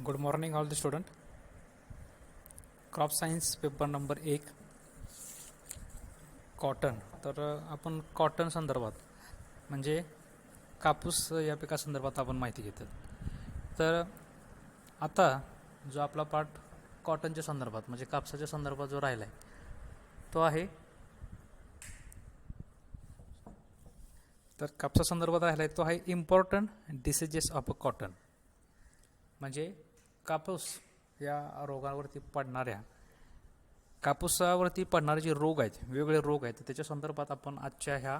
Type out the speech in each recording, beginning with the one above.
Good morning all the student. Crop science paper number 1 cotton. तर आपण cotton संदर्भात म्हणजे कापूस या पिकासंदर्भात आपण माहिती घेतो. तर आता जो आपला पाठ कॉटनच्या संदर्भात म्हणजे कापसाच्या संदर्भात जो राहिला आहे तो आहे, तर कापसा संदर्भात राहिला आहे तो आहे important diseases of a cotton. म्हणजे कापूस या रोगावरती पडणाऱ्या कापूसावरती पडणारे जे रोग आहेत, वेगवेगळे रोग आहेत, त्याच्या संदर्भात आपण आजच्या ह्या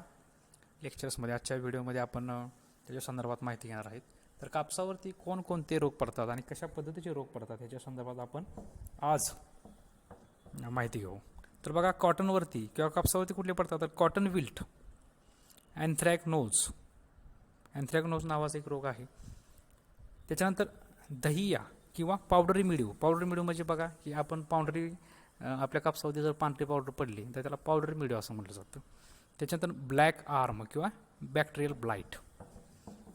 लेक्चर्समध्ये आजच्या व्हिडिओमध्ये आपण त्याच्या संदर्भात माहिती घेणार आहेत. तर कापसावरती कोणकोणते रोग पडतात आणि कशा पद्धतीचे रोग पडतात ह्याच्या संदर्भात आपण आज माहिती घेऊ. तर बघा, कॉटनवरती किंवा कापसावरती कुठले पडतात तर कॉटन विल्ट, अँथ्रॅकनोज नावाचा एक रोग आहे. त्याच्यानंतर दहिया किंवा पावडरी मिळीव. पावडरी मिळीव म्हणजे बघा की आपण पावडरी आपल्या कापसावरती जर पांढरी पावडर पडली तर त्याला पावडरी मिळीव असं म्हटलं जातं. त्याच्यानंतर ब्लॅक आर्म किंवा बॅक्टेरियल ब्लाइट.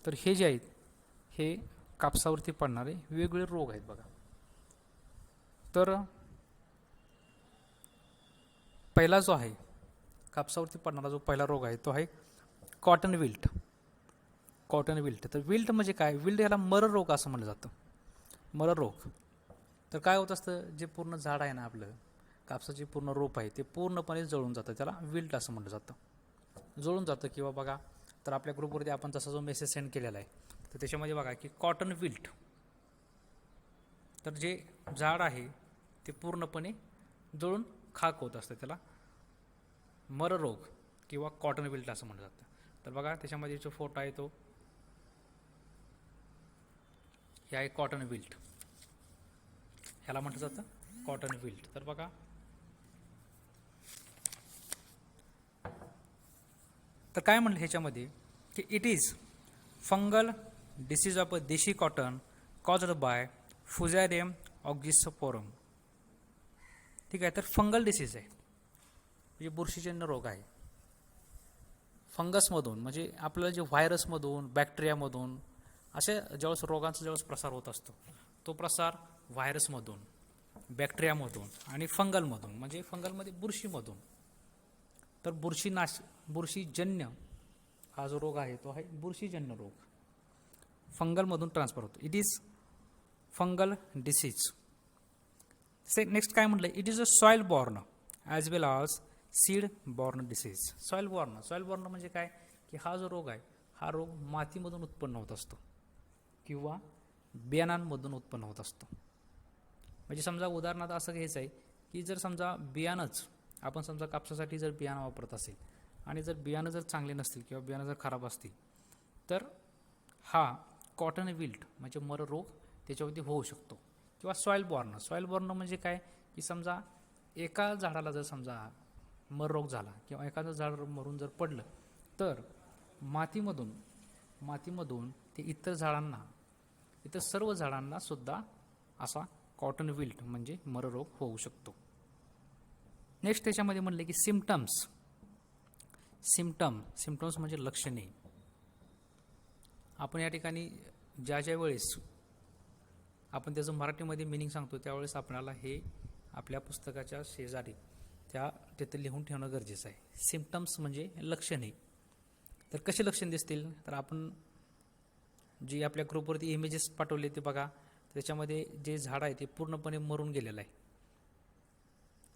तर हे जे आहेत हे कापसावरती पडणारे वेगवेगळे रोग आहेत बघा. तर पहिला जो आहे कापसावरती पडणारा जो पहिला रोग आहे तो आहे कॉटन विल्ट. तर विल्ट म्हणजे काय? विल्ट याला मर रोग असं म्हटलं जातं. मर रोग. तर काय होत असतं, जे पूर्ण झाड आहे ना आपलं कापसाचे पूर्ण रोप आहे ते पूर्णपणे जळून जातं, त्याला विल्ट असं म्हटलं जातं. जळून जातं किंवा बघा, तर आपल्या ग्रुपवरती आपण तसा जो मेसेज सेंड केलेला आहे तर त्याच्यामध्ये बघा की कॉटन विल्ट, तर जे झाड आहे ते पूर्णपणे जळून खाक होत असतं, त्याला मर रोग किंवा कॉटन विल्ट असं म्हटलं जातं. तर बघा त्याच्यामध्ये जो फोटो आहे तो हे आहे कॉटन विल्ट, ह्याला म्हटलं जातं कॉटन विल्ट. तर बघा, तर काय म्हटलं ह्याच्यामध्ये की it is fungal disease of a देशी कॉटन कॉज्ड बाय फुझॅरियम ऑक्झिस्पोरम. ठीक आहे, तर फंगल डिसीज आहे म्हणजे बुरशीजन्य रोग आहे. फंगसमधून म्हणजे आपल्याला जे व्हायरसमधून बॅक्टेरियामधून असे ज्यावेळेस रोगांचा ज्यावेळेस प्रसार होत असतो तो प्रसार व्हायरसमधून, बॅक्टेरियामधून आणि फंगलमधून म्हणजे फंगलमध्ये बुरशीमधून. तर बुरशीजन्य हा जो रोग आहे तो आहे बुरशीजन्य रोग, फंगलमधून ट्रान्सफर होतो. It is fungal disease. Next काय म्हटलं, it is a soil born as well as seed born disease. Soil born म्हणजे काय की हा जो रोग आहे हा रोग मातीमधून उत्पन्न होत असतो किंवा बियाणांमधून उत्पन्न होत असतो. म्हणजे समजा उदाहरणार्थ असं घ्यायचं आहे की जर समजा बियाणंच आपण समजा कापसासाठी जर बियाणं वापरत असेल आणि जर बियाणं जर चांगले नसतील किंवा बियाणं जर खराब असतील तर हा कॉटन विल्ट म्हणजे मर रोग त्याच्यावरती होऊ शकतो. किंवा सॉइल बॉर्न म्हणजे काय की समजा एका झाडाला जर समजा मर रोग झाला किंवा एखादं झाड मरून जर पडलं तर मातीमधून ते इतर सर्व झाडांना सुद्धा असा कॉटन विल्ट म्हणजे मर रोग होऊ शकतो. नेक्स्ट त्याच्यामध्ये म्हणले की सिम्पटम्स म्हणजे लक्षणे. आपण या ठिकाणी ज्या वेळेस आपण त्याचं मराठीमध्ये मिनिंग सांगतो त्यावेळेस आपल्याला हे आपल्या पुस्तकाच्या शेजारी तिथे लिहून ठेवणं गरजेचं आहे. सिम्पटम्स म्हणजे लक्षणे. तर कसे लक्षण दिसतील तर आपण जी आपल्या ग्रुपवरती इमेजेस पाठवले ते बघा, त्याच्यामध्ये जे झाड आहे ते पूर्णपणे मरून गेलेलं आहे.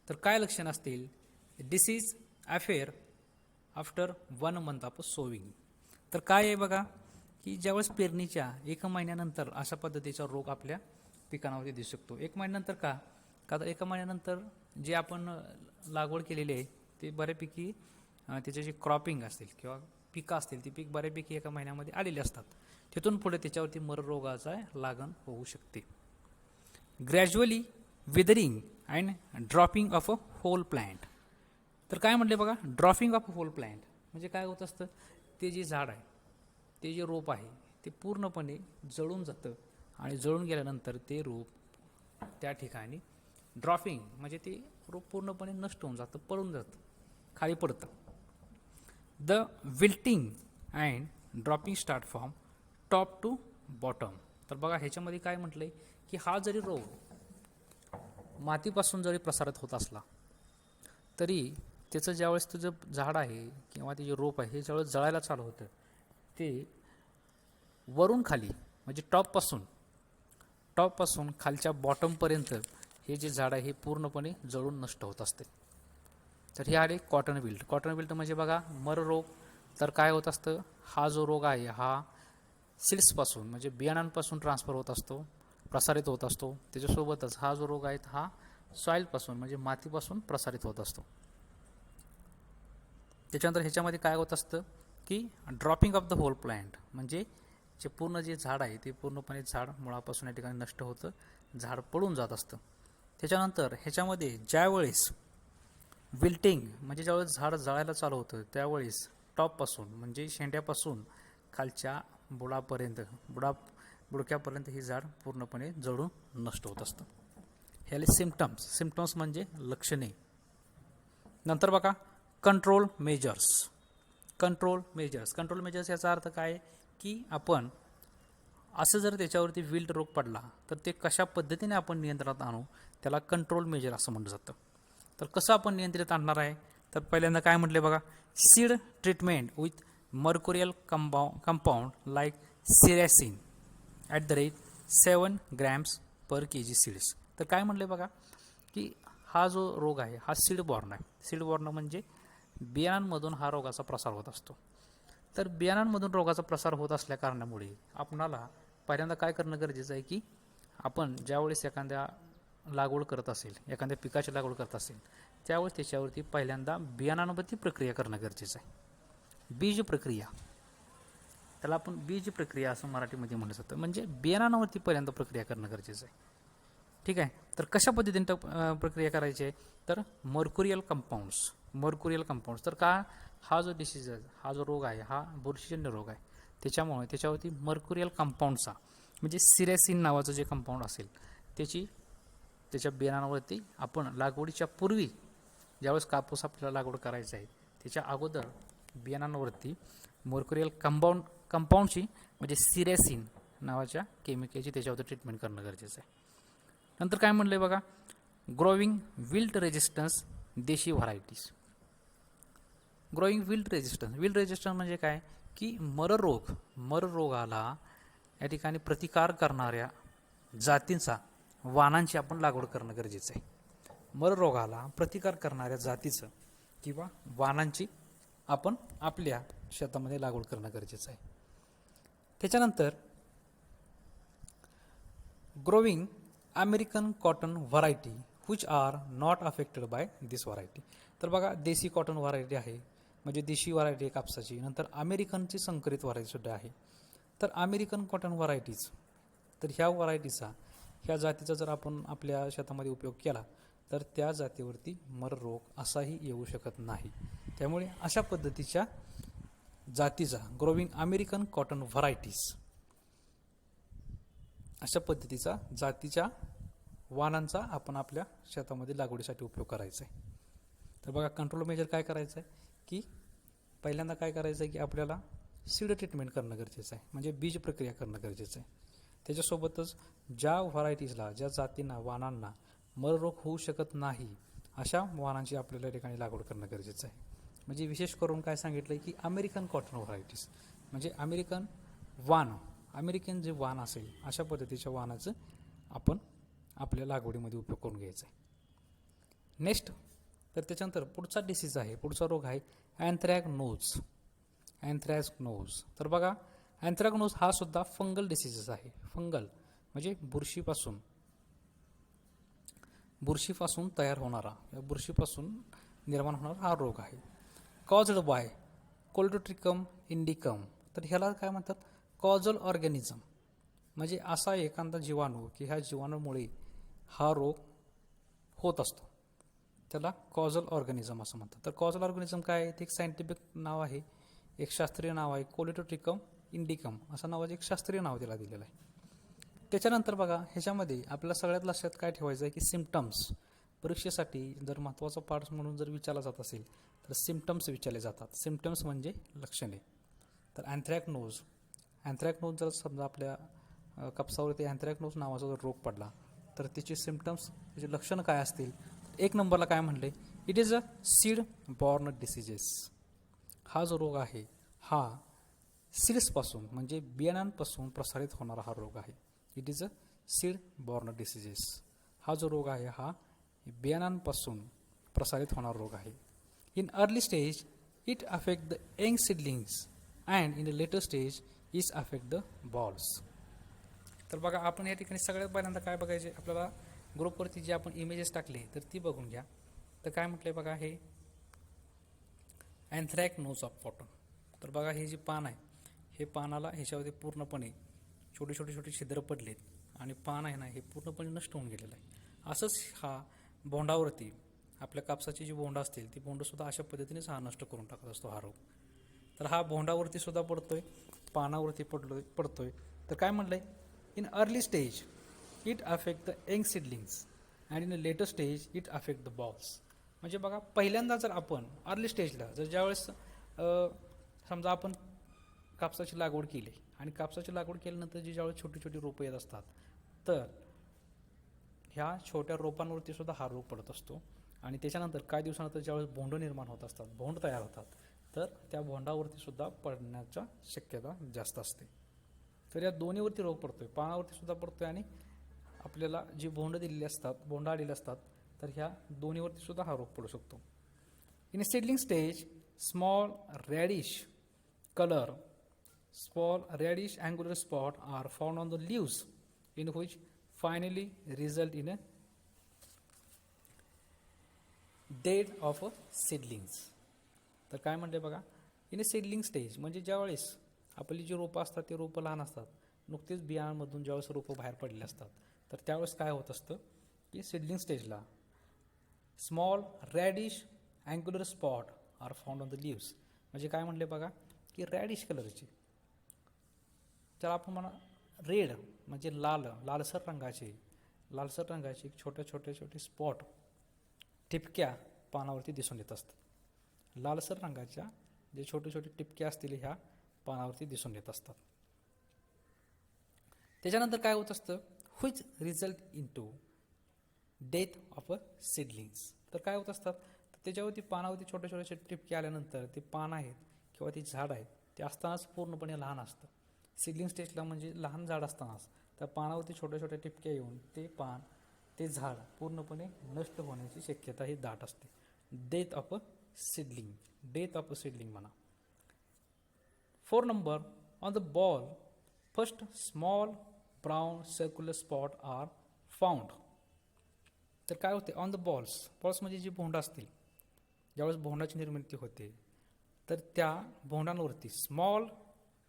तर काय लक्षण असतील, disease affair after 1 month of sowing. तर काय आहे बघा की ज्यावेळेस पेरणीच्या 1 महिन्यानंतर अशा पद्धतीचा रोग आपल्या पिकांवरती दिसू शकतो. 1 महिन्यानंतर का तर 1 महिन्यानंतर जे आपण लागवड केलेली आहे ते बऱ्यापैकी त्याचे जे क्रॉपिंग असतील किंवा पिकं असतील ती पीक बऱ्यापैकी 1 महिन्यामध्ये आलेली असतात. तिथून पुढे त्याच्यावरती मर रोगाचा लागण होऊ शकते. Gradually withering and dropping of a whole plant. तर काय म्हटले बघा, dropping of a whole plant म्हणजे काय होत असतं, ते जे झाड आहे ते जे रोप आहे ते पूर्णपणे जळून जातं आणि जळून गेल्यानंतर ते रोप त्या ठिकाणी ड्रॉपिंग म्हणजे ते रोप पूर्णपणे नष्ट होऊन जातं, पळून जातं, खाली पडतं. The wilting and dropping start from top to bottom. तर बघा ह्याच्यामध्ये काय म्हटलंय की हा जरी रोग मातीपासून जरी प्रसारित होत असला तरी त्याचं ज्यावेळेस तुझं झाड आहे किंवा ते जे रोप आहे हे ज्यावेळेस जळायला चालू होतं ते वरून खाली म्हणजे टॉपपासून खालच्या बॉटमपर्यंत हे जे झाड आहे हे पूर्णपणे जळून नष्ट होत असते. तर हे आले कॉटन विल्ट. कॉटन विल्ट म्हणजे बघा मर रोग. तर काय होत असतं, हा जो रोग आहे हा सीड्सपासून म्हणजे बियाणांपासून ट्रान्सफर होत असतो, प्रसारित होत असतो. त्याच्यासोबतच हा जो रोग आहे हा सॉईलपासून म्हणजे मातीपासून प्रसारित होत असतो. त्याच्यानंतर ह्याच्यामध्ये काय होत असतं की dropping of the whole plant म्हणजे जे पूर्ण जे झाड आहे ते पूर्णपणे झाड मुळापासून या ठिकाणी नष्ट होतं, झाड पडून जात असतं. त्याच्यानंतर ह्याच्यामध्ये ज्यावेळेस विल्टिंग म्हणजे ज्यावेळेस झाड जळायला चालू होतं त्यावेळेस टॉपपासून म्हणजे शेंड्यापासून खालच्या बुडक्यापर्यंत हे झाड पूर्णपणे जळून नष्ट होत असतं. ह्याले सिम्पटम्स म्हणजे लक्षणे. नंतर बघा कंट्रोल मेजर्स याचा अर्थ काय की आपण असं जर त्याच्यावरती विल्ट रोग पडला तर ते कशा पद्धतीने आपण नियंत्रणात आणू त्याला कंट्रोल मेजर असं म्हटलं जातं. तर कसं आपण नियंत्रित आणणार आहे, तर पहिल्यांदा काय म्हटले बघा, seed treatment with mercurial compound like Ceresan @7 grams per kg seeds. तर काय म्हटले बघा की हा जो रोग आहे हा सीडबॉर्न आहे. सीडबॉर्न म्हणजे बियाणांमधून हा रोगाचा प्रसार होत असतो. तर बियाणांमधून रोगाचा प्रसार होत असल्या कारणामुळे आपणाला पहिल्यांदा काय करणं गरजेचं आहे की आपण ज्यावेळेस एखाद्या लागवड करत असेल, एखाद्या पिकाची लागवड करत असेल त्यावेळेस त्याच्यावरती पहिल्यांदा बियाणांवरती प्रक्रिया करणं गरजेचं आहे. बीज प्रक्रिया, त्याला आपण बीज प्रक्रिया असं मराठीमध्ये म्हटलं जातं, म्हणजे बियाणांवरती पहिल्यांदा प्रक्रिया करणं गरजेचं आहे. ठीक आहे. तर कशा पद्धतीने प्रक्रिया करायची आहे, तर मर्क्युरियल कंपाऊंड्स. तर का हा जो डिसीज आहे, हा जो रोग आहे हा बुरशीजन्य रोग आहे, त्याच्यामुळे त्याच्यावरती मर्क्युरियल कंपाऊंडचा म्हणजे सिरॅसिन नावाचं जे कंपाऊंड असेल त्याच्या बियाणांवरती आपण लागवडीच्या पूर्वी ज्यावेळेस कापूस आपल्याला लागवड करायचं आहे त्याच्या अगोदर बियाणांवरती मर्क्युरियल कंपाऊंडची म्हणजे सिरॅसिन नावाच्या केमिकलची त्याच्यावरती ट्रीटमेंट करणं गरजेचं आहे. नंतर काय म्हणलं आहे बघा, ग्रोविंग विल्ट रेजिस्टन्स देशी व्हरायटीज. विल्ट रेजिस्टन्स म्हणजे काय की मर रोगाला या ठिकाणी प्रतिकार करणाऱ्या जातींचा वाणांची आपण लागवड करणं गरजेचं आहे. मर रोगाला प्रतिकार करणाऱ्या जातीचं किंवा वाणांची आपण आपल्या शेतामध्ये लागवड करणं गरजेचं आहे. त्याच्यानंतर growing American cotton variety which are not affected by this variety. तर बघा देशी कॉटन व्हरायटी आहे म्हणजे देशी व्हरायटी आहे कापसाची. नंतर अमेरिकनची संकरित व्हरायटीसुद्धा आहे. तर अमेरिकन कॉटन व्हरायटीज, तर ह्या जातीचा जर आपण आपल्या शेतामध्ये उपयोग केला तर त्या जातीवरती मर रोग असाही येऊ शकत नाही. त्यामुळे अशा पद्धतीच्या जातीचा ग्रोविंग अमेरिकन कॉटन व्हरायटीज अशा पद्धतीचा जातीच्या वाणांचा आपण आपल्या शेतामध्ये लागवडीसाठी उपयोग करायचा आहे. तर बघा कंट्रोल मेजर काय करायचं आहे की पहिल्यांदा काय करायचं आहे की आपल्याला सीड ट्रीटमेंट करणं गरजेचं आहे म्हणजे बीज प्रक्रिया करणं गरजेचं आहे. त्याच्यासोबतच ज्या व्हरायटीजला ज्या जातींना वाणांना मर रोग होऊ शकत नाही अशा वाणांची आपल्याला या ठिकाणी लागवड करणं गरजेचं आहे. म्हणजे विशेष करून काय सांगितलं आहे की अमेरिकन कॉटन व्हरायटीज म्हणजे अमेरिकन जे वाण असेल अशा पद्धतीच्या वाणाचं आपण आपल्या लागवडीमध्ये उपयोग करून घ्यायचा आहे. नेक्स्ट, तर त्याच्यानंतर पुढचा रोग आहे अँथ्रॅकनोज. तर बघा अँथ्रॅकनोज हा सुद्धा फंगल डिसीजेस आहे. फंगल म्हणजे बुरशीपासून तयार होणारा या बुरशीपासून निर्माण होणारा हा रोग आहे. Caused by कोलेडोट्रिकम इंडिकम. तर ह्याला काय म्हणतात, कॉजल ऑर्गॅनिझम म्हणजे असा एखादा जीवाणू की ह्या जीवाणूमुळे हा रोग होत असतो, त्याला कॉजल ऑर्गॅनिझम असं म्हणतात. तर कॉजल ऑर्गॅनिझम काय आहे, ते एक सायंटिफिक नाव आहे, एक शास्त्रीय नाव आहे, कोलेडोट्रिकम इंडिकम असं नावाचं एक शास्त्रीय नाव त्याला दिलेलं आहे. त्याच्यानंतर बघा ह्याच्यामध्ये आपल्याला सगळ्यात लक्षात काय ठेवायचं आहे की सिम्पटम्स परीक्षेसाठी जर महत्त्वाचा पार्ट म्हणून जर विचारला जात असेल तर सिम्पटम्स विचारले जातात. सिम्पटम्स म्हणजे लक्षणे. तर अँथ्रॅकनोज जर समजा आपल्या कापसावरती अँथ्रॅकनोज नावाचा जर रोग पडला तर त्याचे सिम्पटम्स, त्याचे लक्षणं काय असतील? एक नंबरला काय म्हणले, it is a seed born diseases. हा जो रोग आहे हा सीड्सपासून म्हणजे बियाण्यांपासून प्रसारित होणारा हा रोग आहे. It is a seed born diseases. हा जो रोग आहे हा बियाण्यांपासून प्रसारित होणारा रोग आहे. In early stage it affect the young seedlings and in the later stage is affect the balls. तर बघा, आपण या ठिकाणी सगळ्यात पहिल्यांदा काय बघायचे, आपल्याला ग्रुपवरती जे आपण इमेजेस टाकले तर ती बघून घ्या. तर काय म्हटलंय बघा, हे अँथ्रॅकनोज ऑफ कॉटन. तर बघा, हे जे पान आहे हे पानाला ह्याच्यावरती पूर्णपणे छोटे छोटे छोटे छिद्र पडलेत आणि पान आहे ना हे पूर्णपणे नष्ट होऊन गेलेलं आहे. असंच हा बोंडावरती आपल्या कापसाची जी बोंड असतील ती बोंडसुद्धा अशा पद्धतीनेच हा नष्ट करून टाकत असतो हा रोग. तर हा बोंडावरती सुद्धा पडतोय, पानावरती पडतोय. तर काय म्हटलंय, in early stage it affect the young seedlings and in a later stage it affect the balls. म्हणजे बघा, पहिल्यांदा जर आपण अर्ली स्टेजला जर ज्यावेळेस समजा आपण कापसाची लागवड केली आणि कापसाची लागवड केल्यानंतर जी ज्यावेळेस छोटी छोटी रोपं येत असतात तर ह्या छोट्या रोपांवरती सुद्धा हा रोग पडत असतो. आणि त्याच्यानंतर काही दिवसानंतर ज्यावेळेस बोंड निर्माण होत असतात, बोंड तयार होतात, तर त्या बोंडावरती सुद्धा पडण्याच्या शक्यता जास्त असते. तर या दोन्हीवरती रोग पडतोय, पानावरती सुद्धा पडतोय आणि आपल्याला जी बोंड दिलेली असतात, बोंड आलेली असतात, तर ह्या दोन्हीवरती सुद्धा हा रोग पडू शकतो. In a seedling stage small reddish color, small reddish angular spot are found on the leaves in which finally result in a death of a seedlings. तर काय म्हणते बघा, इन अ सीडलिंग स्टेज म्हणजे ज्यावेळेस आपली जी रोपं असतात ते रोपं लहान असतात, नुकतीच बियाणांमधून ज्यावेळेस रोपं बाहेर पडले असतात, तर त्यावेळेस काय होत असतं की सीडलिंग स्टेजला small reddish angular spot are found on the leaves. म्हणजे काय म्हणले बघा की रॅडिश कलरची, त्याला आपण म्हणा रेड म्हणजे लालसर रंगाचे छोटे छोटे छोटे स्पॉट, टिपक्या पानावरती दिसून येत असतात. लालसर रंगाच्या जे छोटे छोटे टिपक्या असतील ह्या पानावरती दिसून येत असतात. त्याच्यानंतर काय होत असतं, which result into death of a seedlings. तर काय होत असतात, तर त्याच्यावरती पानावरती छोटे छोटे टिपके आल्यानंतर ते पान आहेत किंवा ते झाड आहे ते असतानाच पूर्णपणे लहान असतं. सीडलिंग स्टेजला म्हणजे लहान झाड असतानाच त्या पानावरती छोट्या छोट्या टिपक्या येऊन ते पान, ते झाड पूर्णपणे नष्ट होण्याची शक्यता ही दाट असते. डेथ ऑफ अ सीडलिंग म्हणा. 4 number, on the boll first small brown circular spot are found. तर काय होते, ऑन द बॉल्स म्हणजे जी बोंड असतील, ज्यावेळेस बोंडाची निर्मिती होते तर त्या बोंडांवरती स्मॉल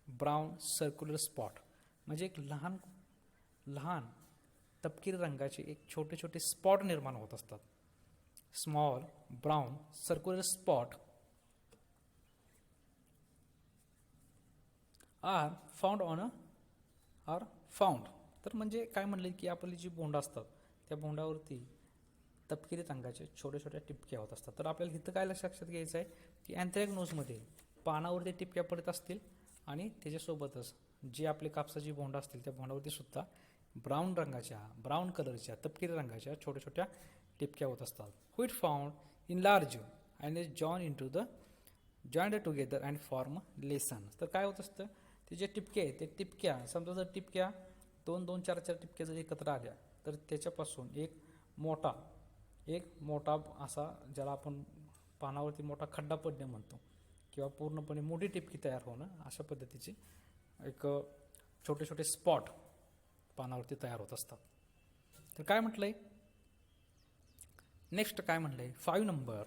ब्राऊन सर्क्युलर स्पॉट म्हणजे एक लहान तपकिरी रंगाचे एक छोटे छोटे स्पॉट निर्माण होत असतात. Small brown circular spot are found. तर म्हणजे काय म्हणले की आपली जी बोंड असतात त्या बोंडावरती तपकिरी रंगाचे छोट्या छोट्या टिपक्या होत असतात. तर आपल्याला इथं काय लक्षात घ्यायचं आहे की अँथ्रॅकनोजमध्ये पानावरती टिपक्या पडत असतील आणि त्याच्यासोबतच जे आपले कापसाची बोंड असतील त्या बोंडावरती सुद्धा ब्राऊन कलरच्या तपकिरी रंगाच्या छोट्या छोट्या टिपक्या होत असतात. Which found in large and is joined together and form lesson. तर काय होत असतं, ते जे टिपके आहेत ते टिपक्या, समजा जर टिपक्या 2-2, 4-4 टिपक्या जर एकत्र आल्या तर त्याच्यापासून एक मोठा असा, ज्याला आपण पानावरती मोठा खड्डा पडणे म्हणतो किंवा पूर्णपणे मोठी टिपकी तयार होणं, अशा पद्धतीचे एक छोटे छोटे स्पॉट पानावरती तयार होत असतात. तर काय म्हटलंय नेक्स्ट, काय म्हटलंय 5 number,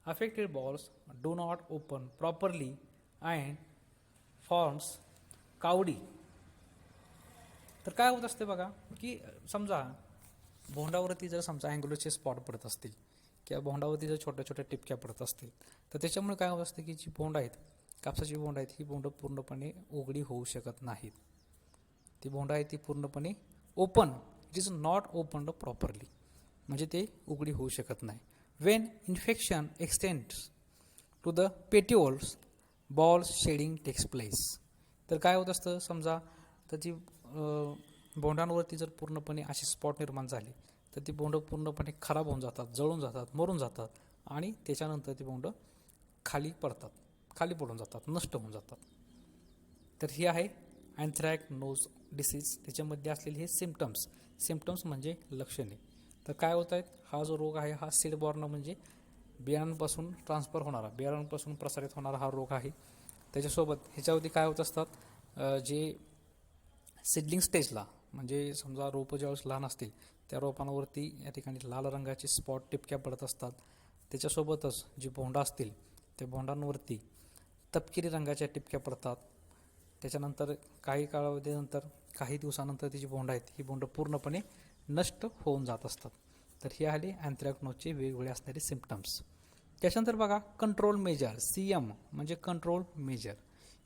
affected bolls do not open properly and forms कावडी. तर काय होत असते बघा की समजा बोंडावरती जर समजा अँग्युलरचे स्पॉट पडत असतील किंवा बोंडावरती जर छोट्या छोट्या टिपक्या पडत असतील तर त्याच्यामुळे काय होत असतं की जी बोंड आहेत, कापसाची बोंड आहेत, ही बोंड पूर्णपणे उघडी होऊ शकत नाहीत. ती बोंड आहे ती पूर्णपणे open, it is not opened properly, म्हणजे ते उघडी होऊ शकत नाही. When infection extends to the petioles boll shedding takes place. तर काय होत असतं, समजा तर जी बोंडांवरती जर पूर्णपणे असे स्पॉट निर्माण झाले तर ती बोंड पूर्णपणे खराब होऊन जातात, जळून जातात, मरून जातात आणि त्याच्यानंतर ती बोंड खाली पडतात, खाली पडून जातात, नष्ट होऊन जातात. तर ही आहे अँथ्रॅकनोज डिसीज. त्याच्यामध्ये असलेले हे सिम्पटम्स म्हणजे लक्षणे. तर काय होत आहेत, हा जो रोग आहे हा सीडबॉर्न म्हणजे बियाणांपासून ट्रान्सफर होणारा, बियाणांपासून प्रसारित होणारा हा रोग आहे. त्याच्यासोबत ह्याच्यावरती काय होत असतात, जे सिडलिंग स्टेजला म्हणजे समजा रोपं ज्यावेळेस लहान असतील त्या रोपांवरती या ठिकाणी लाल रंगाचे स्पॉट टिपक्या पडत असतात. त्याच्यासोबतच जी बोंडं असतील त्या बोंडांवरती तपकिरी रंगाच्या टिपक्या पडतात. त्याच्यानंतर काही कालावधीनंतर, काही दिवसानंतर ती जी बोंड आहेत ही बोंड पूर्णपणे नष्ट होऊन जात असतात. तर हे आले अँथ्रॅकनोजचे वेगवेगळे असणारे सिम्पटम्स. त्याच्यानंतर बघा कंट्रोल मेजर, CM म्हणजे control measure.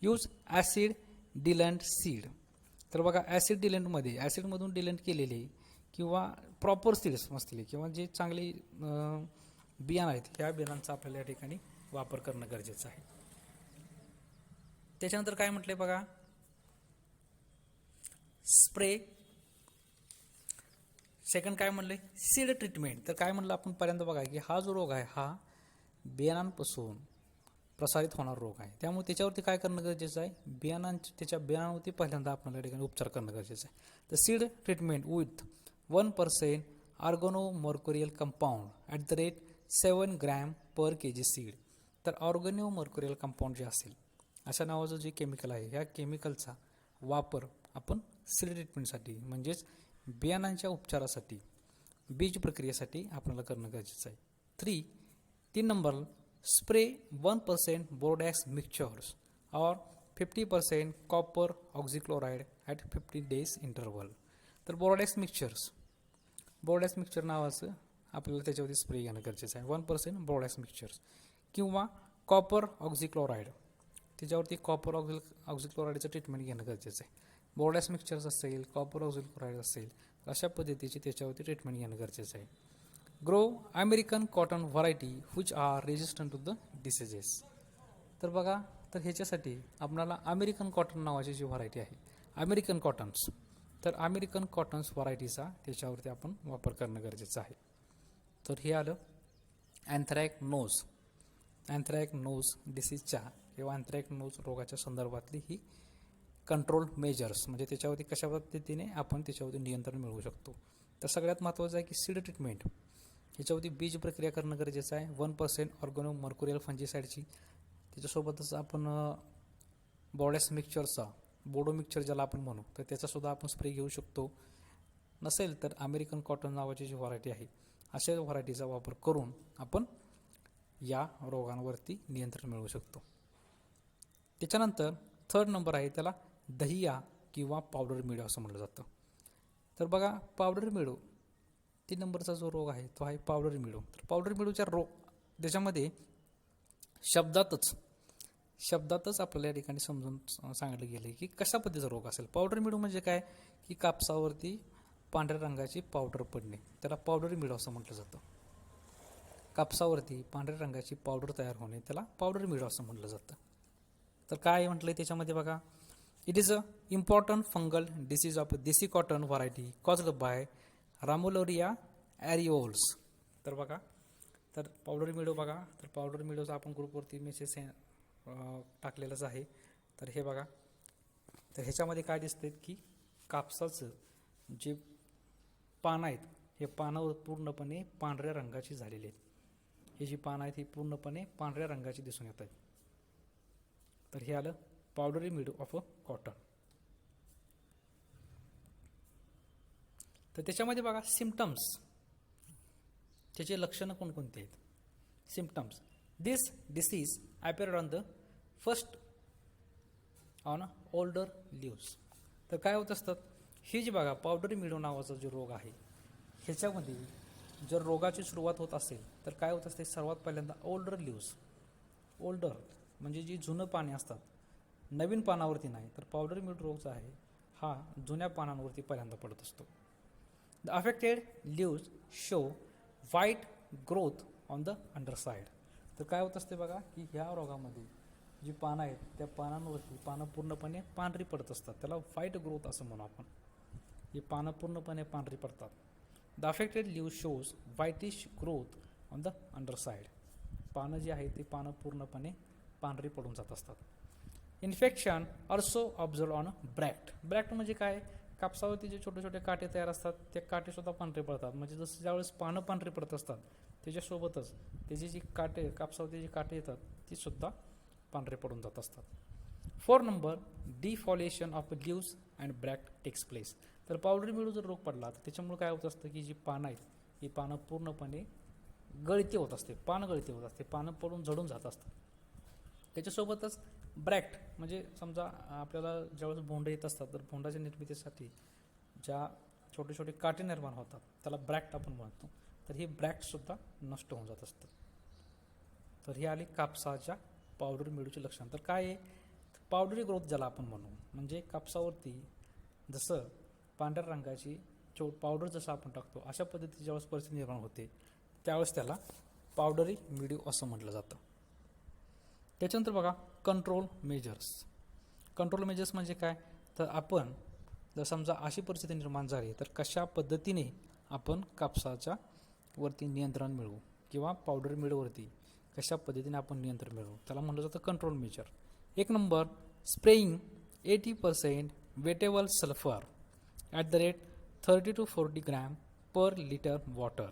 Use acid delinted seed. तर बघा ॲसिड डिलंटमध्ये ॲसिडमधून डिलंट केलेले किंवा प्रॉपर सीड्स असतील किंवा जे चांगले बियाणं आहेत ह्या बियाणांचा आपल्याला या ठिकाणी वापर करणं गरजेचं आहे. त्याच्यानंतर काय म्हटलंय बघा, स्प्रे. सेकंड काय म्हणलंय, सीड ट्रीटमेंट. तर काय म्हणलं आपण पर्यंत बघा की हा जो रोग आहे हा बियाणांपासून प्रसारित होणारा रोग आहे. त्यामुळे त्याच्यावरती काय करणं गरजेचं आहे, त्याच्या बियाणावरती पहिल्यांदा आपल्याला या ठिकाणी उपचार करणं गरजेचं आहे. तर seed treatment with 1% organomercurial compound @7 gram per kg seed. तर ऑर्गॅनोमर्क्युरियल कंपाऊंड जे असेल अशा नावाचं जे केमिकल आहे, ह्या केमिकलचा वापर आपण सीड ट्रीटमेंटसाठी म्हणजेच बियाणांच्या उपचारासाठी, बीज प्रक्रियेसाठी आपल्याला करणं गरजेचं आहे. 3 नंबर, स्प्रे 1% बोर्डॅक्स मिक्सचर्स और 50% कॉपर ऑक्झिक्लोराइड ॲट 15 days इंटरवल. तर बोर्डॅक्स मिक्सचर नावाचं आपल्याला त्याच्यावरती स्प्रे घेणं गरजेचं आहे. 1% बोर्डॅक्स मिक्सचर्स किंवा कॉपर ऑक्झिक्लोराइड, त्याच्यावरती कॉपर ऑक्झिक्लोराइडचं ट्रीटमेंट घेणं गरजेचं आहे. बोर्डॅक्स मिक्सचर्स असेल, कॉपर ऑक्झिक्लोराइड असेल, अशा पद्धतीची त्याच्यावरती ट्रीटमेंट घेणं गरजेचं आहे. Grow American cotton variety which are resistant to the diseases. तर बघा, तर ह्याच्यासाठी आपल्याला अमेरिकन कॉटन नावाची जी व्हरायटी आहे, अमेरिकन कॉटन्स, तर अमेरिकन कॉटन्स व्हरायटीचा त्याच्यावरती आपण वापर करणं गरजेचं आहे. तर हे आलं अँथ्रॅकनोज डिसीजच्या किंवा अँथ्रॅकनोज रोगाच्या संदर्भातली ही कंट्रोल मेजर्स, म्हणजे त्याच्यावरती कशा पद्धतीने आपण त्याच्यावरती नियंत्रण मिळवू शकतो. तर सगळ्यात महत्त्वाचं आहे की सीड ट्रीटमेंट, ह्याच्यावरती बीज प्रक्रिया करणं गरजेचं आहे. 1% ऑर्गॅनोमर्क्युरियल फंजीसाईडची. त्याच्यासोबतच आपण बोर्डॅक्स मिक्सचरचा, बोडो मिक्सचर ज्याला आपण म्हणू, तर त्याचासुद्धा आपण स्प्रे घेऊ शकतो. नसेल तर अमेरिकन कॉटन नावाची जी व्हरायटी आहे अशा व्हरायटीचा वापर करून आपण या रोगांवरती नियंत्रण मिळवू शकतो. त्याच्यानंतर 3rd नंबर आहे, त्याला दहिया किंवा पावडर मिळू असं म्हटलं जातं. तर बघा पावडर मिळू 3 नंबरचा जो रोग आहे तो आहे पावडर मिळू. तर पावडर मिळूच्या रोग त्याच्यामध्ये शब्दातच आपल्याला या ठिकाणी समजून सांगितलं गेलं की कशा पद्धतीचा रोग असेल. पावडर मिळू म्हणजे काय की कापसावरती पांढऱ्या रंगाची पावडर पडणे, त्याला पावडर मिळू असं म्हटलं जातं. कापसावरती पांढऱ्या रंगाची पावडर तयार होणे त्याला पावडर मिळू असं म्हटलं जातं. तर काय म्हटलंय त्याच्यामध्ये बघा, it is a important fungal disease of desi cotton variety caused by Ramularia areolae. तर बघा, तर पावडर मिळू बघा, तर पावडर मिळूचा आपण ग्रुपवरती मेसेज टाकलेलाच आहे. तर हे बघा, तर ह्याच्यामध्ये काय दिसतंय की कापसाचं जे पानं आहेत हे पानं पूर्णपणे पांढऱ्या रंगाची झालेली आहेत. ही जी पानं आहेत ही पूर्णपणे पांढऱ्या रंगाची दिसून येत आहेत. तर हे आलं पावडरी मिडू ऑफ अ कॉटन. तर त्याच्यामध्ये बघा सिम्पटम्स, त्याचे लक्षणं कोणकोणती आहेत. Symptoms, this disease appeared on the first on older leaves. तर काय होत असतात, हे जे बघा पावडरी मिडू नावाचा जो रोग आहे ह्याच्यामध्ये जर रोगाची सुरुवात होत असेल तर काय होत असते, सर्वात पहिल्यांदा ओल्डर म्हणजे जी जुनं पाने असतात, नवीन पानावरती नाही. तर पावडर मिल्ड रोग जो आहे हा जुन्या पानांवरती पहिल्यांदा पडत असतो. The affected leaves show white growth on the underside. तर काय होत असते बघा की ह्या रोगामध्ये जी पानं आहेत त्या पानांवरती पानं पूर्णपणे पांढरी पडत असतात, त्याला व्हाईट ग्रोथ असं म्हणू आपण. ही पानं पूर्णपणे पांढरी पडतात. The affected leaf shows whitish growth on the underside. पानं जी आहे ती पानं पूर्णपणे पांढरी पडून जात असतात. Infection also observe on bract. Bract म्हणजे काय, कापसावरती जे छोटे छोटे काटे तयार असतात ते काटे सुद्धा पांढरे पडतात. म्हणजे जसं ज्यावेळेस पानं पांढरी पडत असतात त्याच्यासोबतच त्याची जी काटे कापसावरती जी काटे येतात ती सुद्धा पांढरे पडून जात असतात. 4 number defoliation of leaves and bract takes place. तर पावडरी मिळू जर रोग पडला तर त्याच्यामुळे काय होत असतं की जी पानं आहेत ही पानं पूर्णपणे गळती होत असते, पानं गळती होत असते, पानं पडून झडून जात असतात. त्याच्यासोबतच ब्रॅक्ट म्हणजे समजा आपल्याला ज्यावेळेस भोंड येत असतात तर भोंडाच्या निर्मितीसाठी ज्या छोटे छोटे काटे निर्माण होतात त्याला ब्रॅक्ट आपण म्हणतो. तर ही ब्रॅक्टसुद्धा नष्ट होऊन जात असतं. तर ही आली कापसाच्या पावडरी मिळूची लक्षण. तर काय आहे, पावडरी ग्रोथ ज्याला आपण म्हणू, म्हणजे कापसावरती जसं पांढऱ्या रंगाची पावडर जसं आपण टाकतो अशा पद्धतीची ज्यावेळेस परिस्थिती निर्माण होते त्यावेळेस त्याला पावडरी मिळू असं म्हटलं जातं. त्याच्यानंतर बघा कंट्रोल मेजर्स. कंट्रोल मेजर्स म्हणजे काय, तर आपण जर समजा अशी परिस्थिती निर्माण झाली तर कशा पद्धतीने आपण कापसाच्या वरती नियंत्रण मिळवू किंवा पावडर मिळवरती कशा पद्धतीने आपण नियंत्रण मिळवू त्याला म्हटलं जातं control measure. 1 number spraying 80% wettable sulphur at the rate 30 to 40 gram per litre water.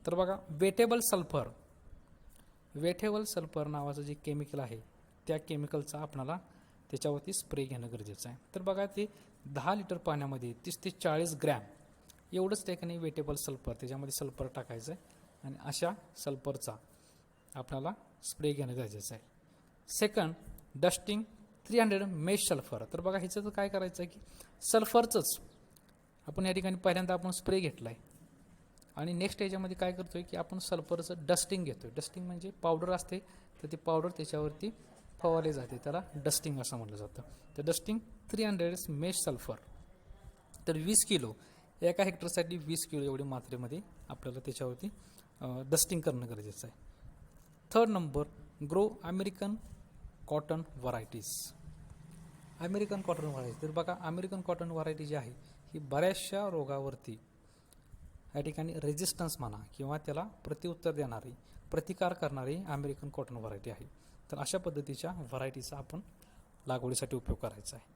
तर बघा वेटेबल सल्फर नावाचं जे केमिकल आहे त्या केमिकलचा आपणाला त्याच्यावरती स्प्रे घेणं गरजेचं आहे. तर बघा ते 10 लिटर पाण्यामध्ये 30 ते 40 ग्रॅम एवढंच ठिकाणी वेटेबल सल्फर त्याच्यामध्ये सल्फर टाकायचं आहे आणि अशा सल्फरचा आपल्याला स्प्रे घेणं गरजेचं आहे. Second dusting 300 mesh sulphur. तर बघा ह्याचं तर काय करायचं आहे की सल्फरचंच आपण या ठिकाणी पहिल्यांदा आपण स्प्रे घेतला आहे आणि नेक्स्ट याच्यामध्ये काय करतो आहे की आपण सल्फरचं डस्टिंग घेतो आहे. डस्टिंग म्हणजे पावडर असते तर ती पावडर त्याच्यावरती फवारली जाते, त्याला डस्टिंग असं म्हटलं जातं. तर डस्टिंग 300 मेश सल्फर. तर 20 किलो एका हेक्टरसाठी 20 किलो एवढी मात्रेमध्ये आपल्याला त्याच्यावरती डस्टिंग करणं गरजेचं आहे. 3rd number grow American cotton varieties. American cotton variety. तर बघा अमेरिकन कॉटन व्हरायटी जी आहे ही बऱ्याचशा रोगावरती या ठिकाणी रेजिस्टन्स म्हणा किंवा त्याला प्रतिउत्तर देणारी प्रतिकार करणारी अमेरिकन कॉटन व्हरायटी आहे. तर अशा पद्धतीच्या व्हरायटीचा आपण लागवडीसाठी उपयोग करायचा आहे.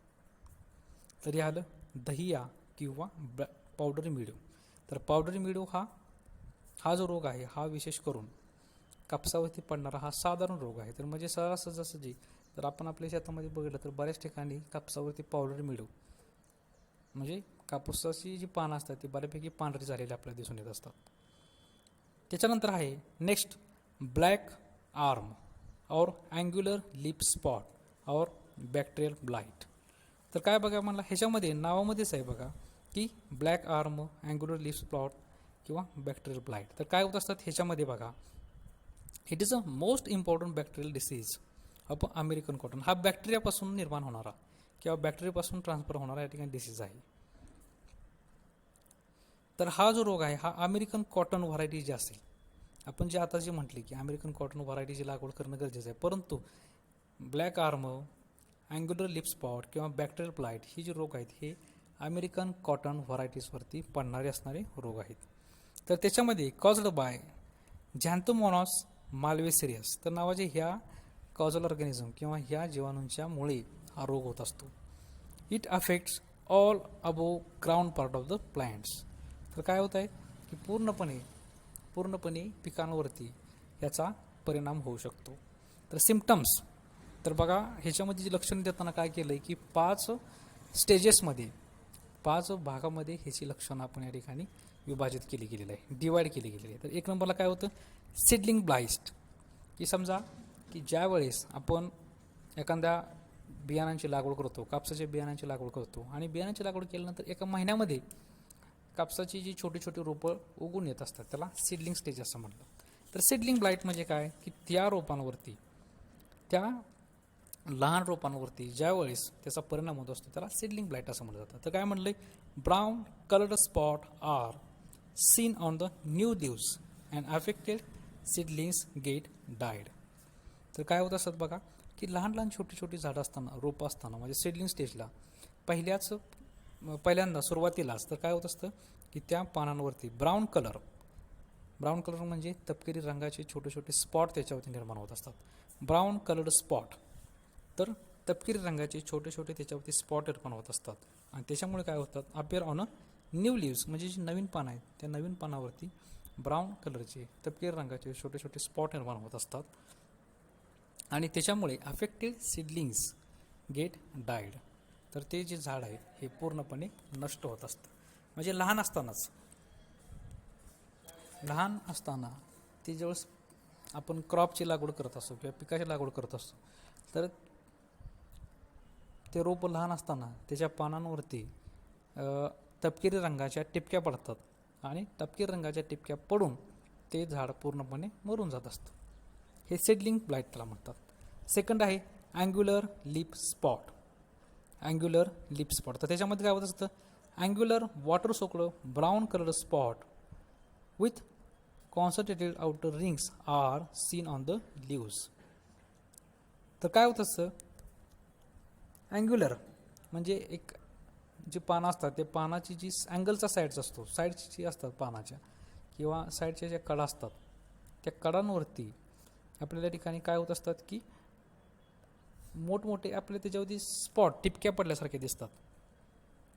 तरी आलं दहिया किंवा पावडरी मिळू. तर पावडरी मिळू हा जो रोग आहे हा विशेष करून कापसावरती पडणारा हा साधारण रोग आहे. तर म्हणजे सहजासहजी जर आपण आपल्या शेतामध्ये बघितलं तर बऱ्याच ठिकाणी कापसावरती पावडरी मिळू म्हणजे कापूसाची जी पानं असतात ती बऱ्यापैकी पांढरी झालेली आपल्याला दिसून येत असतात. त्याच्यानंतर आहे नेक्स्ट ब्लॅक आर्म और अँग्युलर लिप स्पॉट और बॅक्टेरियल ब्लाइट. तर काय बघा मला ह्याच्यामध्ये नावामध्येच आहे बघा की black arm angular leaf spot किंवा बॅक्टेरियल ब्लाइट. तर काय होत असतात ह्याच्यामध्ये बघा, it is a most important bacterial disease of American cotton. हा बॅक्टेरियापासून निर्माण होणारा किंवा बॅक्टेरियापासून ट्रान्सफर होणारा या ठिकाणी डिसीज आहे. तर हा जो रोग आहे हा अमेरिकन कॉटन व्हरायटी जी असेल, आपण जे आता जे म्हटले की अमेरिकन कॉटन व्हरायटीची लागवड करणं गरजेचं आहे, परंतु black arm angular leaf spot किंवा बॅक्टेरियल ब्लाइट ही जी रोग आहेत हे अमेरिकन कॉटन व्हरायटीजवरती पडणारे असणारे रोग आहेत. तर त्याच्यामध्ये कॉज्ड बाय झॅन्थोमोनास माल्वेसिरियस तर नावाचे ह्या कॉजल ऑर्गॅनिझम किंवा ह्या जीवाणूंच्या मुळे हा रोग होत असतो. It affects all above ground part of the plants. तर काय होत आहे की पूर्णपणे पिकांवरती याचा परिणाम होऊ शकतो. तर सिम्पटम्स तर बघा ह्याच्यामध्ये जी लक्षणं देताना काय केलं आहे की 5 स्टेजेसमध्ये 5 भागामध्ये ह्याची लक्षणं आपण या ठिकाणी विभाजित केली गेलेली आहे, डिवाईड केली गेलेली आहे. तर 1 नंबरला काय होतं सीडलिंग ब्लाइस्ट, की समजा की ज्या वेळेस आपण एखाद्या बियाणांची लागवड करतो, कापसाच्या बियाणांची लागवड करतो आणि बियाणांची लागवड केल्यानंतर एका महिन्यामध्ये कापसाची जी छोटी छोटी रोपं उगून येत असतात त्याला सीडलिंग स्टेज असं म्हणलं. तर सीडलिंग ब्लाइट म्हणजे काय की त्या रोपांवरती त्या लहान रोपांवरती ज्या वेळेस त्याचा परिणाम होत असतो त्याला सीडलिंग ब्लाइट असं म्हटलं जातं. तर काय म्हणलं brown coloured spot are seen on the new leaves and affected seedlings get died. तर काय होत असतात बघा की लहान लहान छोटी छोटी झाडं असताना रोपं असताना म्हणजे सीडलिंग स्टेजला पहिल्याच पहिल्यांदा सुरुवातीलाच तर काय होत असतं की त्या पानांवरती ब्राऊन कलर म्हणजे तपकिरी रंगाचे छोटे छोटे स्पॉट त्याच्यावरती निर्माण होत असतात. ब्राऊन कलर्ड स्पॉट, तर तपकिरी रंगाचे छोटे छोटे त्याच्यावरती स्पॉट निर्माण होत असतात आणि त्याच्यामुळे काय होतात, appear on a new leaves म्हणजे जी नवीन पानं आहेत त्या नवीन पानावरती ब्राऊन कलरचे तपकिरी रंगाचे छोटे छोटे स्पॉट निर्माण होत असतात आणि त्याच्यामुळे अफेक्टेड सीडलिंग्स गेट डायड. तर ते जे झाड आहे हे पूर्णपणे नष्ट होत असतं. म्हणजे लहान असताना ते ज्यावेळेस आपण क्रॉपची लागवड करत असतो किंवा पिकाची लागवड करत असतो तर ते रोप लहान असताना त्याच्या पानांवरती तपकिरी रंगाच्या टिपक्या पडतात आणि तपकिरी रंगाच्या टिपक्या पडून ते झाड पूर्णपणे मरून जात असतं. हे सीडलिंग ब्लाइट त्याला म्हणतात. सेकंड आहे अँग्युलर लिप स्पॉट. तर त्याच्यामध्ये काय होत असतं, angular water soaked brown colour spot with concentrated outer rings are seen on the leaves. तर काय होत असतं, अँग्युलर म्हणजे एक जी पानं असतात ते पानाची जी अँगलचा साईड्स असतो, साईड्स जी असतात पानाच्या किंवा साईडच्या ज्या कडा असतात त्या कडांवरती आपल्याला ठिकाणी काय होत असतात की मोठमोठे आपल्या त्याच्यावरती स्पॉट टिपक्या पडल्यासारखे दिसतात.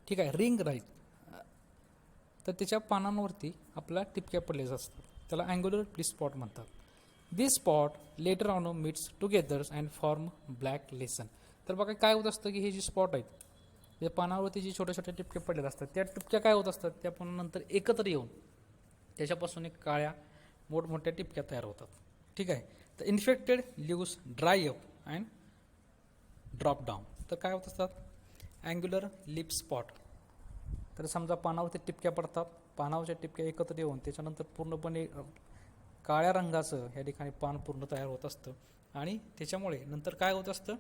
ठीक आहे, रिंग राईट. तर त्याच्या पानांवरती आपल्या टिपक्या पडलेल्या असतात, त्याला अँग्युलर प्ली स्पॉट म्हणतात. This spot later on meets together and form black lesion. तर बघा काय होत असतं की हे जे स्पॉट आहेत या पानावरती जे छोट्या छोट्या टिपक्या पडलेल्या असतात त्या टिपक्या काय होत असतात, त्या पानानंतर एकत्र येऊन त्याच्यापासून एक काळ्या मोठमोठ्या टिपक्या तयार होतात. ठीक आहे, तर infected leaves dry up and drop down. तर काय होत असतात, अँग्युलर लिप स्पॉट. तर समजा पानावरती टिपक्या पडतात, पानावरच्या टिपक्या एकत्र येऊन त्याच्यानंतर पूर्णपणे काळ्या रंगाचं या ठिकाणी पान पूर्ण तयार होत असतं आणि त्याच्यामुळे नंतर काय होत असतं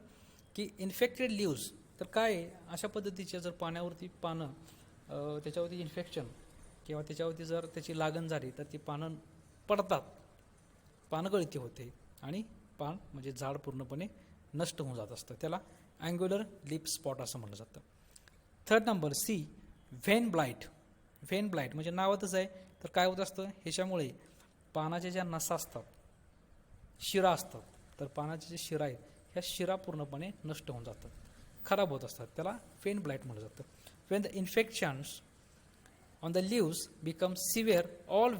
की इन्फेक्टेड लिव्स. तर काय अशा पद्धतीच्या जर पाण्यावरती पानं त्याच्यावरती इन्फेक्शन किंवा त्याच्यावरती जर त्याची लागण झाली तर ती पानं पडतात, पानगळती होते आणि पान म्हणजे झाड पूर्णपणे नष्ट होऊन जात असतं. त्याला अँग्युलर लिप स्पॉट असं म्हटलं जातं. Third number C, when blight. म्हणजे नावातच आहे. तर काय होत असतं, ह्याच्यामुळे पानाच्या ज्या नसा असतात, शिरा असतात, तर पानाचे जे शिरा आहेत ह्या शिरा पूर्णपणे नष्ट होऊन जातात, खराब होत असतात. त्याला व्हेन ब्लाइट म्हटलं जातं. When the infections on the leaves become severe all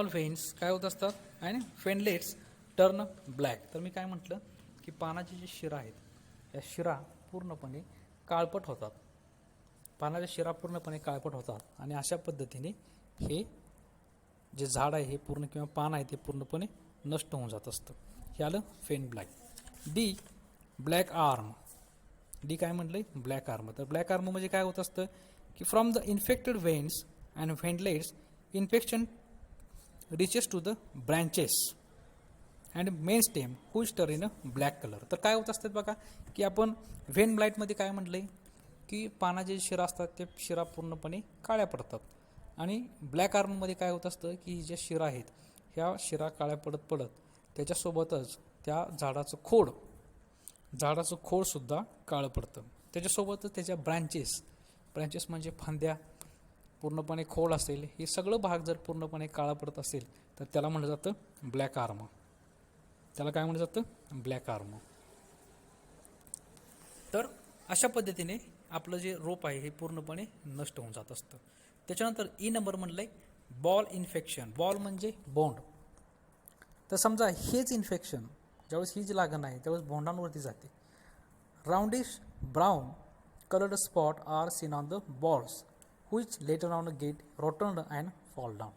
veins काय होत असतात आणि फेनलेट्स टर्न ब्लॅक. तर मी काय म्हटलं की पानाचे जे शिरा आहेत या शिरा पूर्णपणे काळपट होतात, पानाच्या शिरा पूर्णपणे काळपट होतात आणि अशा पद्धतीने हे जे झाड आहे हे पूर्ण किंवा पान आहे ते पूर्णपणे नष्ट होऊन जात असतं. हे आलं vein black. D, black arm. D काय म्हटलंय, ब्लॅक आर्म. तर ब्लॅक आर्म म्हणजे काय होत असतं की from the infected veins and veinlets infection reaches to the branches and main stem whose turn in a black colour. तर काय होत असतात बघा की आपण व्हेन ब्लाइटमध्ये काय म्हटलंय की पानाचे शिरा असतात ते शिरा पूर्णपणे काळ्या पडतात आणि ब्लॅक आर्ममध्ये काय होत असतं की ज्या शिरा आहेत ह्या शिरा काळ्या पडत त्याच्यासोबतच त्या झाडाचं खोडसुद्धा काळं पडतं. त्याच्यासोबतच त्याच्या ब्रँचेस म्हणजे फांद्या, पूर्णपणे खोड असेल, हे सगळं भाग जर पूर्णपणे काळा पडत असेल तर त्याला म्हटलं जातं ब्लॅक आर्म. त्याला काय म्हटलं जातं, ब्लॅक आर्म. तर अशा पद्धतीने आपलं जे रोप आहे हे पूर्णपणे नष्ट होऊन जात असतं. त्याच्यानंतर ई नंबर म्हणलंय बॉल इन्फेक्शन. बॉल म्हणजे बोंड. तर समजा हेच इन्फेक्शन ज्यावेळेस ही जी लागण आहे त्यावेळेस बोंडांवरती जाते. Roundish brown coloured spot are seen on the bolls which later on get rotted and fall down.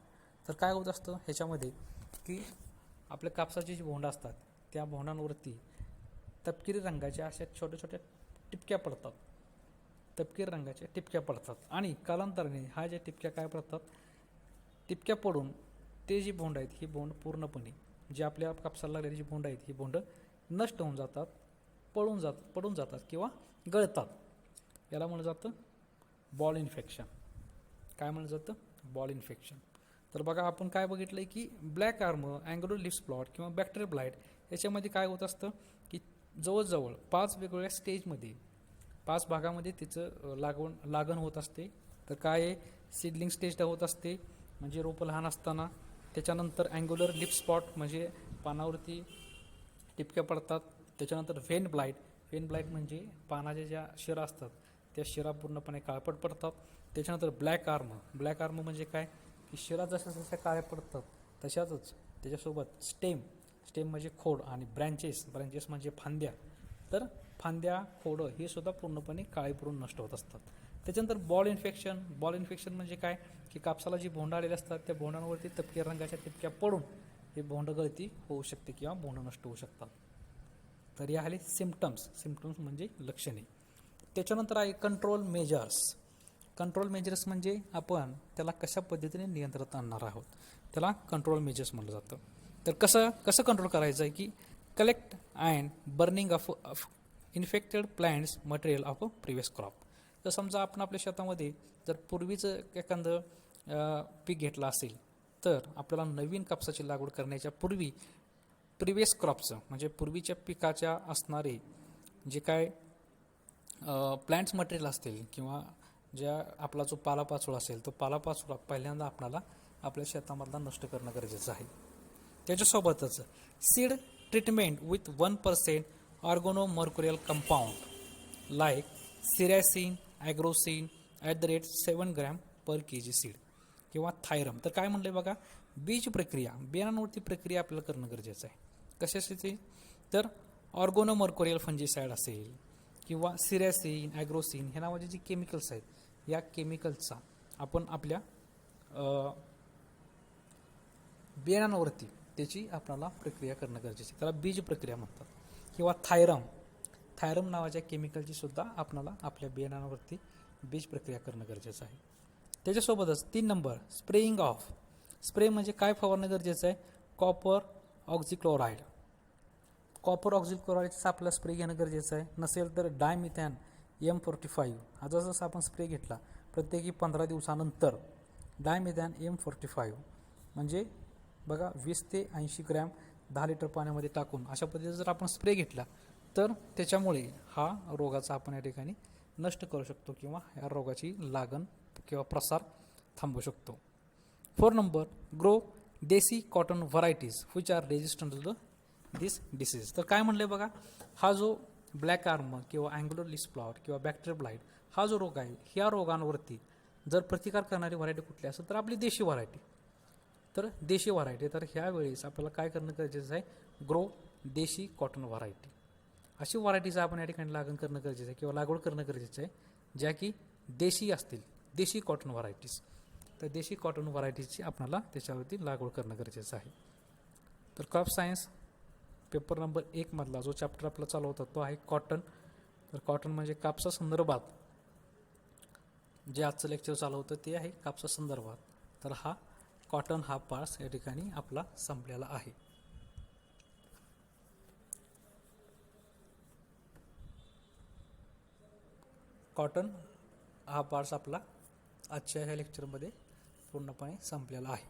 तर काय होत असतं ह्याच्यामध्ये की आपल्या कापसाचे जे बोंड असतात त्या बोंडांवरती तपकिरी रंगाच्या अशा छोट्या छोट्या टिपक्या पडतात, तपकिरी रंगाच्या टिपक्या पडतात आणि कालांतराने ह्या ज्या टिपक्या काय पडतात, टिपक्या पडून ते जी बोंड आहेत ही बोंड पूर्णपणे जे आपल्या कापसाला लागलेली जी बोंड आहेत ही बोंड नष्ट होऊन जातात, पडून जातात किंवा गळतात. याला म्हटलं जातं बॉल इन्फेक्शन. काय म्हणलं जातं, बॉल इन्फेक्शन. तर बघा आपण काय बघितलं की black arm, angular leaf spot किंवा बॅक्टेरियल ब्लाइट याच्यामध्ये काय होत असतं की जवळजवळ 5 वेगवेगळ्या स्टेजमध्ये 5 भागामध्ये तिचं लागण होत असते. तर काय आहे, सीडलिंग स्टेज होत असते म्हणजे रोपं लहान असताना. त्याच्यानंतर अँग्युलर लिप स्पॉट म्हणजे पानावरती टिपक्या पडतात. त्याच्यानंतर व्हेन ब्लाईट म्हणजे पानाच्या ज्या शिरा असतात त्या शिरा पूर्णपणे काळपट पडतात. त्याच्यानंतर ब्लॅक आर्म म्हणजे काय, की शिरा जशा जशा काळ्या पडतात तशाच त्याच्यासोबत स्टेम म्हणजे खोड आणि ब्रँचेस म्हणजे फांद्या. तर फांद्या खोडं हे सुद्धा पूर्णपणे काळे पडून नष्ट होत असतात. त्याच्यानंतर बॉल इन्फेक्शन म्हणजे काय, की कापसाला जी बोंड आलेली असतात त्या बोंडांवरती तपकिऱ्या रंगाच्या टिपक्या पडून हे बोंड गळती होऊ शकते किंवा बोंड नष्ट होऊ शकतात. तर या आले सिम्पटम्स म्हणजे लक्षणे. त्याच्यानंतर आहे कंट्रोल मेजर्स म्हणजे आपण त्याला कशा पद्धतीने नियंत्रणात आणणार आहोत, त्याला कंट्रोल मेजर्स म्हटलं जातं. तर कसं कंट्रोल करायचं आहे, की collect and burning of infected plants material of a previous crop. तर समजा आपण आपल्या शेतामध्ये जर पूर्वीचं एखादं पीक घेतलं असेल तर आपल्याला नवीन कापसाची लागवड करण्याच्या पूर्वी प्रिव्हियस क्रॉपचं म्हणजे पूर्वीच्या पिकाच्या असणारे जे काय प्लांट्स मटेरियल असतील किंवा ज्या आपला जो पालापाचोळा असेल तो पालापाचोळा पहिल्यांदा आपल्याला आपल्या शेतामधला नष्ट करणं गरजेचं आहे. त्याच्यासोबतच seed treatment with 1% organomercurial compound like Ceresan Agrosan @7 gram per kg seed किंवा थायरम. तर काय म्हणलं बघा, बीज प्रक्रिया बियाणांवरती प्रक्रिया आपल्याला करणं गरजेचं आहे. कशासाठी, तर ऑर्गोनोमर्क्युरियल फंजिसाईड असेल किंवा सिरॅसिन ॲग्रोसिन हे नावाचे जे केमिकल्स आहेत या केमिकल्सचा आपण आपल्या बियाणांवरती त्याची आपल्याला प्रक्रिया करणं गरजेचं आहे. त्याला बीज प्रक्रिया म्हणतात. किंवा थायरम नावाच्या केमिकलची सुद्धा आपल्याला आपल्या बियाणांवरती बीज प्रक्रिया करणं गरजेचं आहे. त्याच्यासोबतच 3 नंबर स्प्रे म्हणजे काय फवारणं गरजेचं आहे, कॉपर ऑक्झिक्लोराईडचा आपला स्प्रे घेणं गरजेचं आहे. नसेल तर डायमिथॅन M45 हा जसं आपण स्प्रे घेतला प्रत्येकी 15 दिवसानंतर डायमिथॅन M45 म्हणजे बघा 20 ते 80 ग्रॅम 10 लिटर पाण्यामध्ये टाकून अशा पद्धतीने जर आपण स्प्रे घेतला तर त्याच्यामुळे हा रोगाचा आपण या ठिकाणी नष्ट करू शकतो किंवा या रोगाची लागण किंवा प्रसार थांबवू शकतो. 4 number grow desi cotton varieties which are resistant to this disease. तर काय म्हणलं बघा, हा जो ब्लॅक आर्म किंवा अँग्युलर लिप स्पॉट किंवा बॅक्टेरियल ब्लाइट हा जो रोग आहे ह्या रोगांवरती जर प्रतिकार करणारी व्हरायटी कुठली असेल तर आपली देशी व्हरायटी. तर ह्या वेळेस आपल्याला काय करणं गरजेचं आहे, ग्रो देशी कॉटन व्हरायटी अशी व्हरायटीचं आपण या ठिकाणी लागण करणं गरजेचं आहे किंवा लागवड करणं गरजेचं आहे ज्या की देशी असतील, देशी कॉटन व्हरायटीज. तर देशी कॉटन व्हरायटीची आपल्याला त्याच्यावरती लागवड करणं गरजेचं आहे. तर क्रॉप सायन्स पेपर नंबर 1 मधला जो चॅप्टर आपला चालू होता तो आहे कॉटन. तर कॉटन म्हणजे कापसा संदर्भात जे आजचं लेक्चर चालू होतं ते आहे कापसा संदर्भात. तर हा कॉटन हा पार्ट्स या ठिकाणी आपला संपलेला आहे. कॉटन हा पार्ट्स आपला आजच्या ह्या लेक्चरमध्ये पूर्णपणे संपलेला आहे.